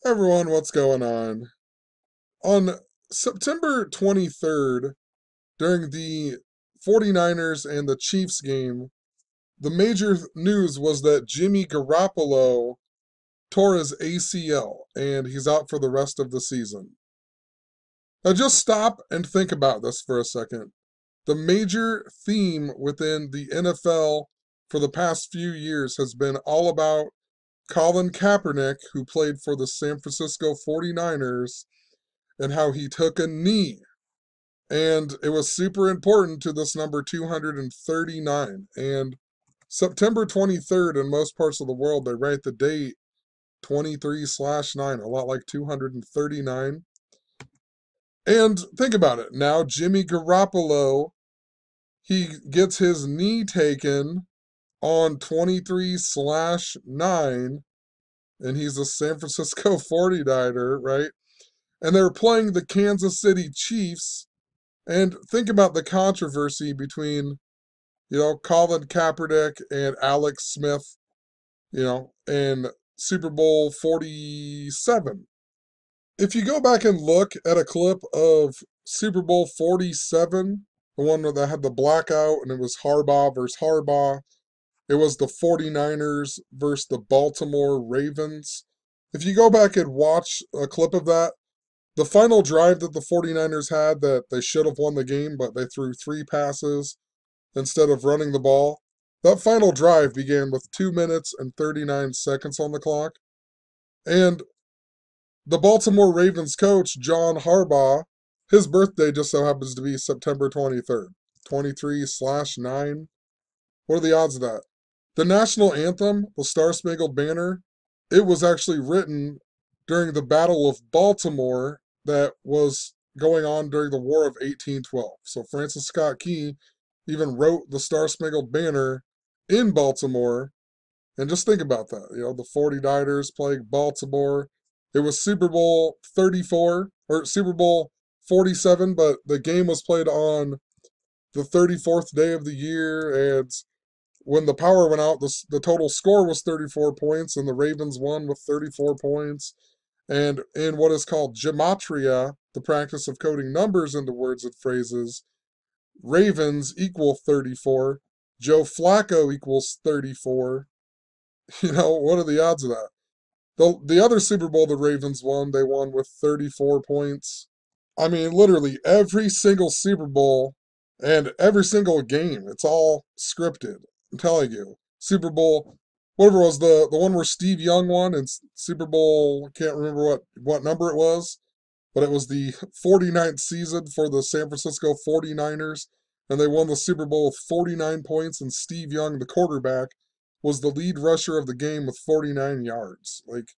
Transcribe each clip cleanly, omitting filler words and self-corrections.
Everyone, what's going on? On September 23rd, during the 49ers and the Chiefs game, the major news was that Jimmy Garoppolo tore his ACL and he's out for the rest of the season. Now, just stop and think about this for a second. The major theme within the NFL for the past few years has been all about Colin Kaepernick, who played for the San Francisco 49ers, and how he took a knee. And it was super important to this number 239. And September 23rd, in most parts of the world, they write the date 23/9, a lot like 239. And think about it. Now, Jimmy Garoppolo, he gets his knee taken on 23/9, and he's a San Francisco 49er, right? And they're playing the Kansas City Chiefs. And think about the controversy between, Colin Kaepernick and Alex Smith, in Super Bowl 47. If you go back and look at a clip of Super Bowl 47, the one that had the blackout and it was Harbaugh versus Harbaugh, it was the 49ers versus the Baltimore Ravens. If you go back and watch a clip of that, the final drive that the 49ers had that they should have won the game, but they threw 3 passes instead of running the ball. That final drive began with 2 minutes and 39 seconds on the clock. And the Baltimore Ravens coach, John Harbaugh, his birthday just so happens to be September 23rd, 23/9. What are the odds of that? The national anthem, the Star Spangled Banner, it was actually written during the Battle of Baltimore that was going on during the War of 1812. So Francis Scott Key even wrote the Star Spangled Banner in Baltimore. And just think about that. The 49ers playing Baltimore. It was Super Bowl 34 or Super Bowl 47, but the game was played on the 34th day of the year. And when the power went out, the total score was 34 points, and the Ravens won with 34 points. And in what is called gematria, the practice of coding numbers into words and phrases, Ravens equal 34. Joe Flacco equals 34. What are the odds of that? The other Super Bowl the Ravens won, they won with 34 points. I mean, literally every single Super Bowl and every single game, it's all scripted. I'm telling you. Super Bowl, whatever it was, the one where Steve Young won in Super Bowl, I can't remember what number it was, but it was the 49th season for the San Francisco 49ers, and they won the Super Bowl with 49 points, and Steve Young, the quarterback, was the lead rusher of the game with 49 yards. Like,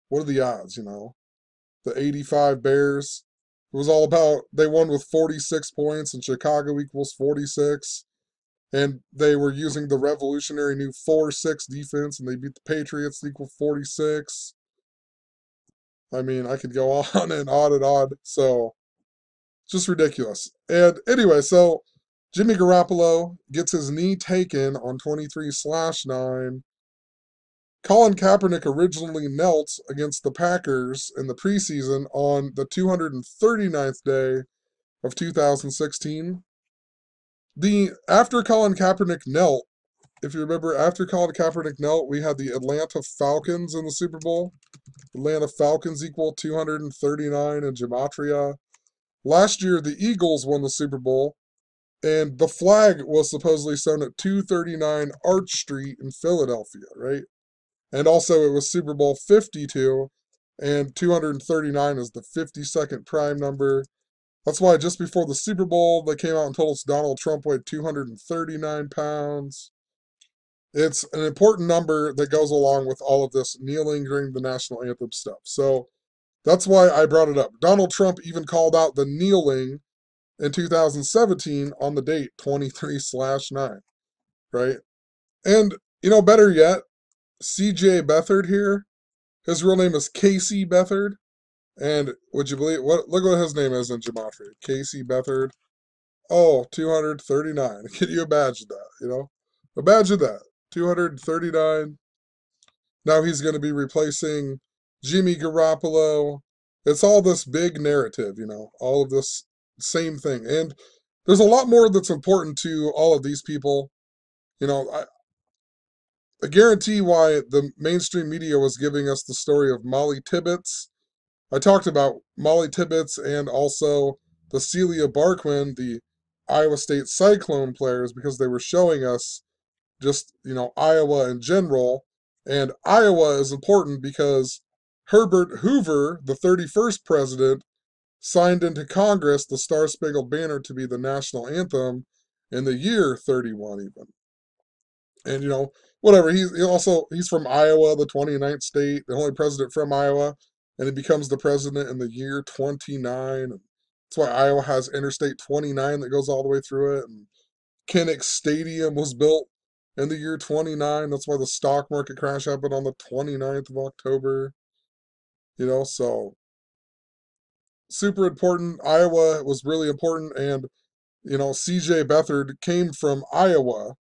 what are the odds, The 85 Bears, it was all about, they won with 46 points, and Chicago equals 46. And they were using the revolutionary new 4-6 defense, and they beat the Patriots to equal 46. I mean, I could go on and on and on. So, just ridiculous. And anyway, so Jimmy Garoppolo gets his knee taken on 23/9. Colin Kaepernick originally knelt against the Packers in the preseason on the 239th day of 2016. After Colin Kaepernick knelt, if you remember, after Colin Kaepernick knelt, we had the Atlanta Falcons in the Super Bowl. Atlanta Falcons equal 239 in gematria. Last year, the Eagles won the Super Bowl, and the flag was supposedly sewn at 239 Arch Street in Philadelphia, right? And also, it was Super Bowl 52, and 239 is the 52nd prime number. That's why just before the Super Bowl, they came out and told us Donald Trump weighed 239 pounds. It's an important number that goes along with all of this kneeling during the national anthem stuff. So that's why I brought it up. Donald Trump even called out the kneeling in 2017 on the date 23/9, right? And, better yet, CJ Beathard here, his real name is Casey Beathard. And would you believe look what his name is in gematria. Casey Beathard. Oh, 239. Can you imagine that, Imagine that. 239. Now he's going to be replacing Jimmy Garoppolo. It's all this big narrative, all of this same thing. And there's a lot more that's important to all of these people. I guarantee why the mainstream media was giving us the story of Molly Tibbetts. I talked about Molly Tibbetts and also the Celia Barquin, the Iowa State Cyclone players, because they were showing us just, Iowa in general. And Iowa is important because Herbert Hoover, the 31st president, signed into Congress the Star Spangled Banner to be the national anthem in the year 31 even. And whatever, he's from Iowa, the 29th state, the only president from Iowa, and he becomes the president in the year 29. And that's why Iowa has Interstate 29 that goes all the way through it. And Kinnick Stadium was built in the year 29. That's why the stock market crash happened on the 29th of October. So super important. Iowa was really important. And, CJ Beathard came from Iowa.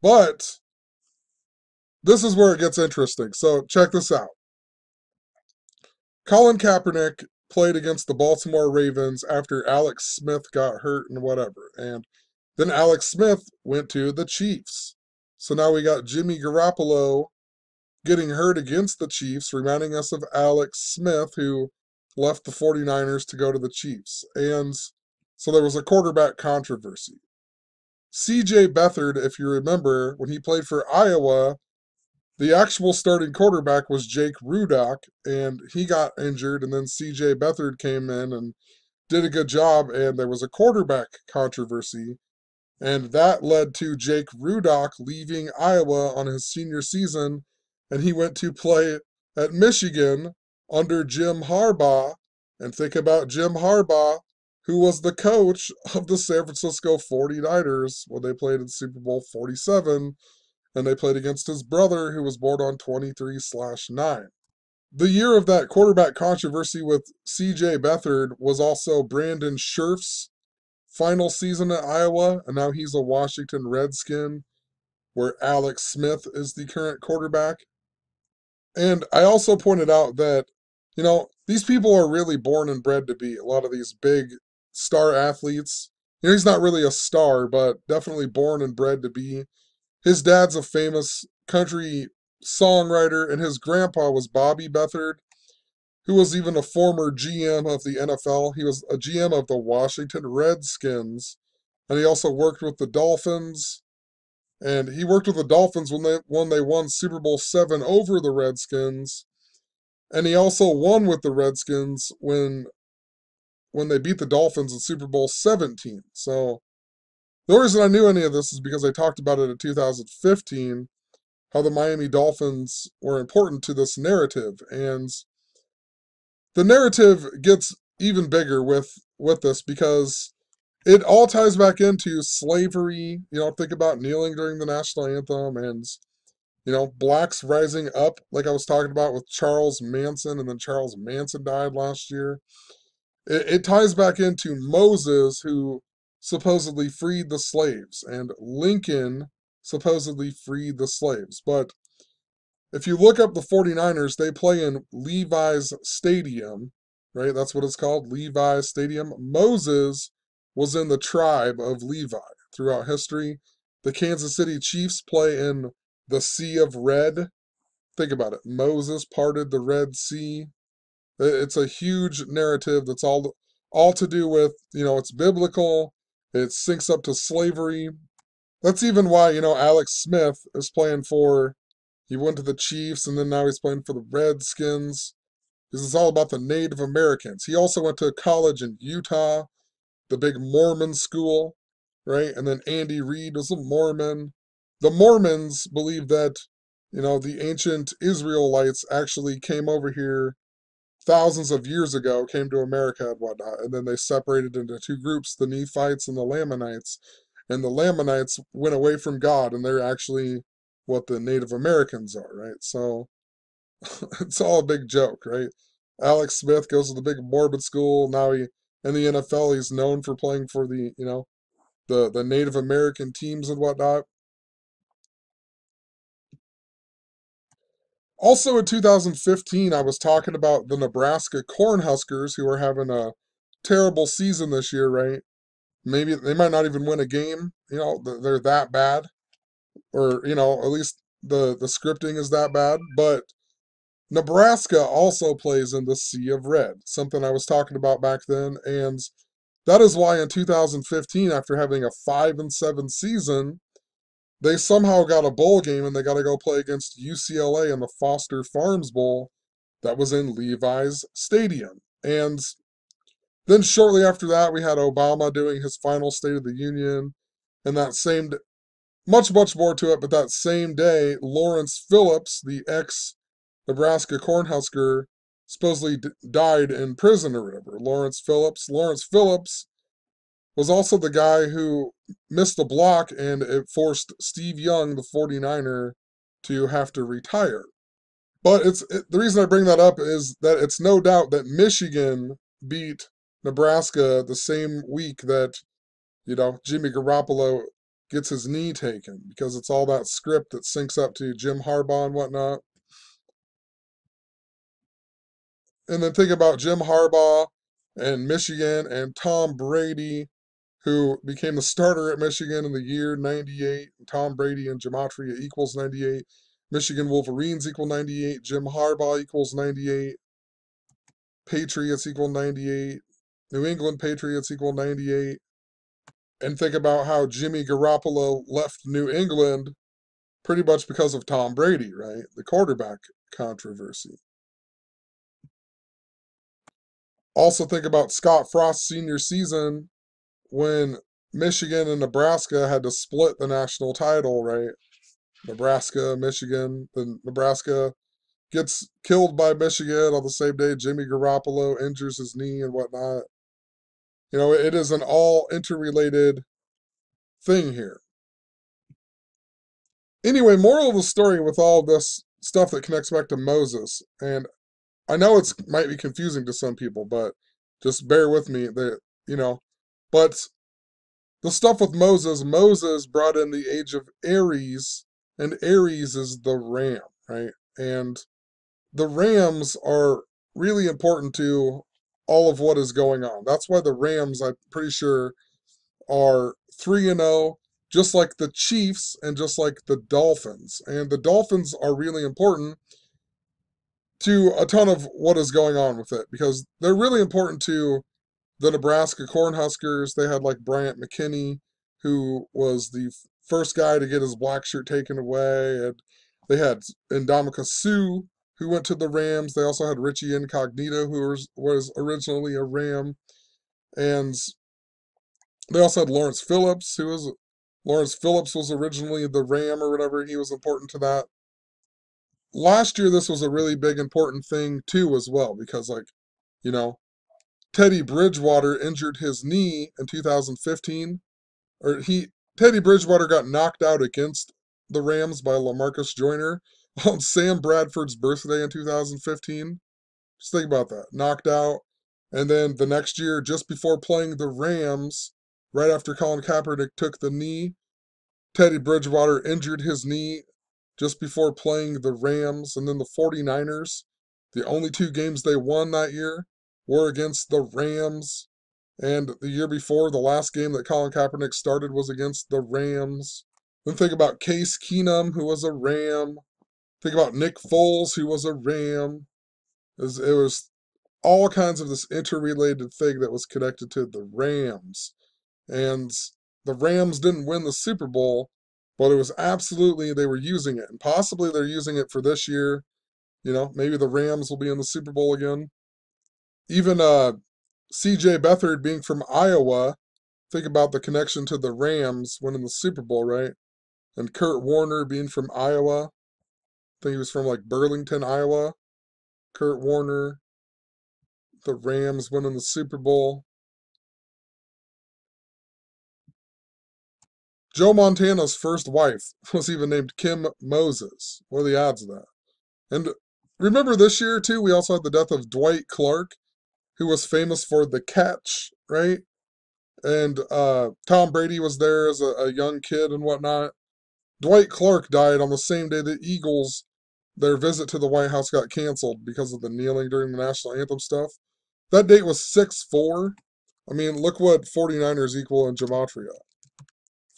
But this is where it gets interesting. So check this out. Colin Kaepernick played against the Baltimore Ravens after Alex Smith got hurt and whatever. And then Alex Smith went to the Chiefs. So now we got Jimmy Garoppolo getting hurt against the Chiefs, reminding us of Alex Smith, who left the 49ers to go to the Chiefs. And so there was a quarterback controversy. CJ Beathard, if you remember, when he played for Iowa, the actual starting quarterback was Jake Rudock, and he got injured, and then CJ Beathard came in and did a good job, and there was a quarterback controversy, and that led to Jake Rudock leaving Iowa on his senior season, and he went to play at Michigan under Jim Harbaugh. And think about Jim Harbaugh, who was the coach of the San Francisco 49ers when they played in Super Bowl 47, and they played against his brother, who was born on 23/9. The year of that quarterback controversy with CJ Beathard was also Brandon Scherf's final season at Iowa, and now he's a Washington Redskin, where Alex Smith is the current quarterback. And I also pointed out that, these people are really born and bred to be a lot of these big star athletes. He's not really a star, but definitely born and bred to be. His dad's a famous country songwriter, and his grandpa was Bobby Beathard, who was even a former GM of the NFL. He was a GM of the Washington Redskins, and he also worked with the Dolphins. And he worked with the Dolphins when they won Super Bowl 7 over the Redskins. And he also won with the Redskins when they beat the Dolphins in Super Bowl 17. So the reason I knew any of this is because I talked about it in 2015, how the Miami Dolphins were important to this narrative. And the narrative gets even bigger with this because it all ties back into slavery. Think about kneeling during the national anthem and, blacks rising up, like I was talking about with Charles Manson, and then Charles Manson died last year. It ties back into Moses, who supposedly freed the slaves, and Lincoln supposedly freed the slaves. But if you look up the 49ers, they play in Levi's Stadium, right? That's what it's called, Levi's Stadium. Moses was in the tribe of Levi throughout history. The Kansas City Chiefs play in the Sea of Red. Think about it. Moses parted the Red Sea. It's a huge narrative that's all to do with, it's biblical. It syncs up to slavery. That's even why, Alex Smith is playing for, he went to the Chiefs, and then now he's playing for the Redskins, because it's all about the Native Americans. He also went to college in Utah, the big Mormon school, right? And then Andy Reid was a Mormon. The Mormons believe that, the ancient Israelites actually came over here thousands of years ago, came to America and whatnot, and then they separated into two groups, the Nephites and the Lamanites. And the Lamanites went away from God, and they're actually what the Native Americans are, right? So it's all a big joke, right? Alex Smith goes to the big Mormon school. Now in the NFL, he's known for playing for the, the Native American teams and whatnot. Also in 2015, I was talking about the Nebraska Cornhuskers, who are having a terrible season this year, right? Maybe they might not even win a game. They're that bad, or at least the scripting is that bad. But Nebraska also plays in the Sea of Red, something I was talking about back then, and that is why in 2015, after having a 5-7 season, they somehow got a bowl game and they got to go play against UCLA in the Foster Farms Bowl that was in Levi's Stadium. And then shortly after that, we had Obama doing his final State of the Union. And that same, much, much more to it, but that same day, Lawrence Phillips, the ex Nebraska Cornhusker, supposedly died in prison or whatever. Lawrence Phillips. Lawrence Phillips was also the guy who missed the block, and it forced Steve Young, the 49er, to have to retire. But the reason I bring that up is that it's no doubt that Michigan beat Nebraska the same week that, Jimmy Garoppolo gets his knee taken, because it's all that script that syncs up to Jim Harbaugh and whatnot. And then think about Jim Harbaugh and Michigan and Tom Brady, who became the starter at Michigan in the year 98. Tom Brady and Gematria equals 98. Michigan Wolverines equal 98. Jim Harbaugh equals 98. Patriots equal 98. New England Patriots equal 98. And think about how Jimmy Garoppolo left New England pretty much because of Tom Brady, right? The quarterback controversy. Also think about Scott Frost's senior season when Michigan and Nebraska had to split the national title, right? Nebraska, Michigan. Then Nebraska gets killed by Michigan on the same day Jimmy Garoppolo injures his knee and whatnot. It is an all interrelated thing here. Anyway, moral of the story with all this stuff that connects back to Moses, and I know it might be confusing to some people, but just bear with me. But the stuff with Moses brought in the Age of Aries, and Aries is the ram, right? And the Rams are really important to all of what is going on. That's why the Rams, I'm pretty sure, are 3-0, just like the Chiefs and just like the Dolphins. And the Dolphins are really important to a ton of what is going on with it, because they're really important to the Nebraska Cornhuskers. They had like Bryant McKinnie, who was the first guy to get his black shirt taken away, and they had Ndamukong Suh, who went to the Rams. They also had Richie Incognito, who was originally a Ram, and they also had Lawrence Phillips, Lawrence Phillips was originally the Ram or whatever. He was important to that. Last year, this was a really big important thing too, as well, because you know, Teddy Bridgewater injured his knee in 2015, or Teddy Bridgewater got knocked out against the Rams by LaMarcus Joyner on Sam Bradford's birthday in 2015. Just think about that. Knocked out. And then the next year, just before playing the Rams, right after Colin Kaepernick took the knee, Teddy Bridgewater injured his knee just before playing the Rams. And then the 49ers, the only two games they won that year were against the Rams. And the year before, the last game that Colin Kaepernick started was against the Rams. Then think about Case Keenum, who was a Ram. Think about Nick Foles, who was a Ram. It was all kinds of this interrelated thing that was connected to the Rams. And the Rams didn't win the Super Bowl, but it was absolutely, they were using it. And possibly they're using it for this year. Maybe the Rams will be in the Super Bowl again. Even C.J. Beathard being from Iowa, think about the connection to the Rams winning the Super Bowl, right? And Kurt Warner being from Iowa. I think he was from like Burlington, Iowa. Kurt Warner, the Rams winning the Super Bowl. Joe Montana's first wife was even named Kim Moses. What are the odds of that? And remember this year, too, we also had the death of Dwight Clark, who was famous for the catch, right? And Tom Brady was there as a young kid and whatnot. Dwight Clark died on the same day the Eagles their visit to the White House got canceled because of the kneeling during the national anthem stuff. That date was 6-4. I mean, look what 49ers equal in gematria.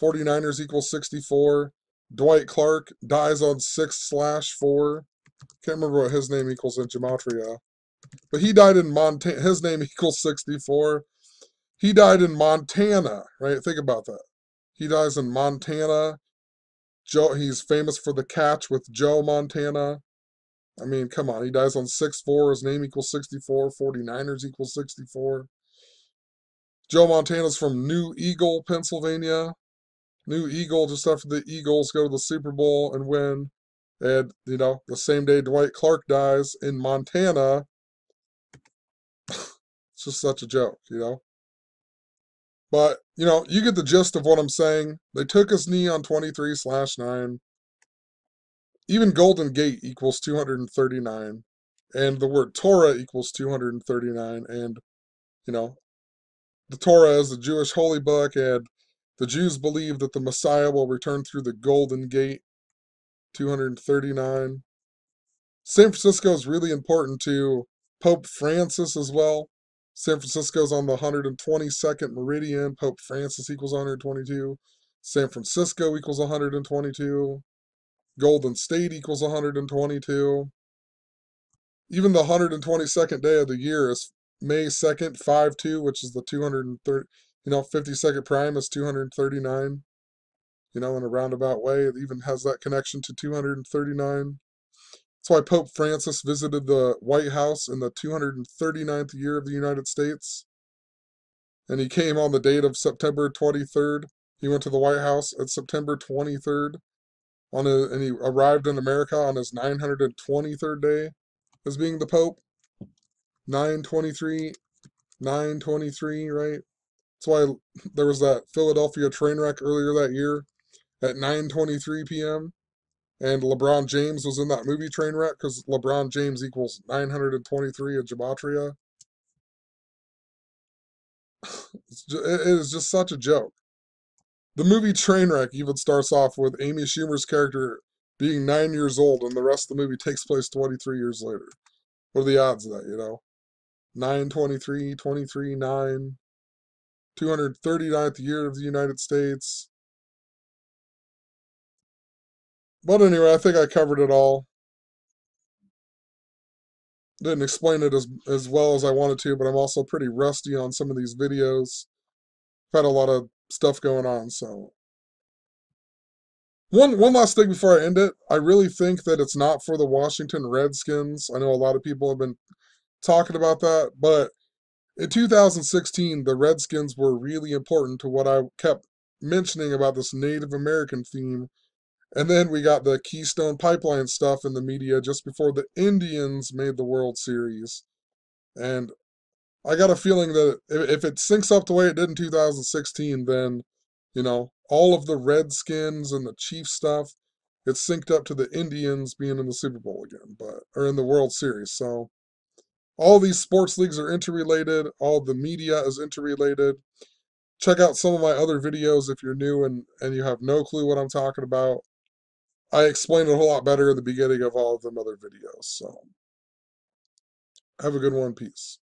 49ers equal 64. Dwight Clark dies on 6/4. Can't remember what his name equals in gematria. But he died in Montana. His name equals 64. He died in Montana, right? Think about that. He dies in Montana. He's famous for the catch with Joe Montana. I mean, come on. He dies on 6/4. His name equals 64. 49ers equals 64. Joe Montana's from New Eagle, Pennsylvania. New Eagle, just after the Eagles go to the Super Bowl and win. And, the same day Dwight Clark dies in Montana. It's just such a joke. But, you get the gist of what I'm saying. They took his knee on 23/9. Even Golden Gate equals 239. And the word Torah equals 239. And, the Torah is the Jewish holy book, and the Jews believe that the Messiah will return through the Golden Gate, 239. San Francisco is really important to Pope Francis as well. San Francisco's on the 122nd meridian. Pope Francis equals 122. San Francisco equals 122. Golden State equals 122. Even the 122nd day of the year is May 2nd, 5/2, which is the 230, 52nd prime is 239. In a roundabout way. It even has that connection to 239. That's why Pope Francis visited the White House in the 239th year of the United States. And he came on the date of September 23rd. He went to the White House at September 23rd. And he arrived in America on his 923rd day as being the Pope. 923, 923, right? That's why there was that Philadelphia train wreck earlier that year at 9:23 p.m. And LeBron James was in that movie Trainwreck because LeBron James equals 923 in gematria. It is just such a joke. The movie Trainwreck even starts off with Amy Schumer's character being 9 years old, and the rest of the movie takes place 23 years later. What are the odds of that, 923, 23, 9, 239th year of the United States. But anyway, I think I covered it all. Didn't explain it as well as I wanted to, but I'm also pretty rusty on some of these videos. I've had a lot of stuff going on, so. One last thing before I end it. I really think that it's not for the Washington Redskins. I know a lot of people have been talking about that, but in 2016, the Redskins were really important to what I kept mentioning about this Native American theme. And then we got the Keystone Pipeline stuff in the media just before the Indians made the World Series. And I got a feeling that if it syncs up the way it did in 2016, then, all of the Redskins and the Chiefs stuff, it's synced up to the Indians being in the Super Bowl again, or in the World Series. So all these sports leagues are interrelated. All the media is interrelated. Check out some of my other videos if you're new and you have no clue what I'm talking about. I explain it a whole lot better in the beginning of all of them other videos. So have a good one. Peace.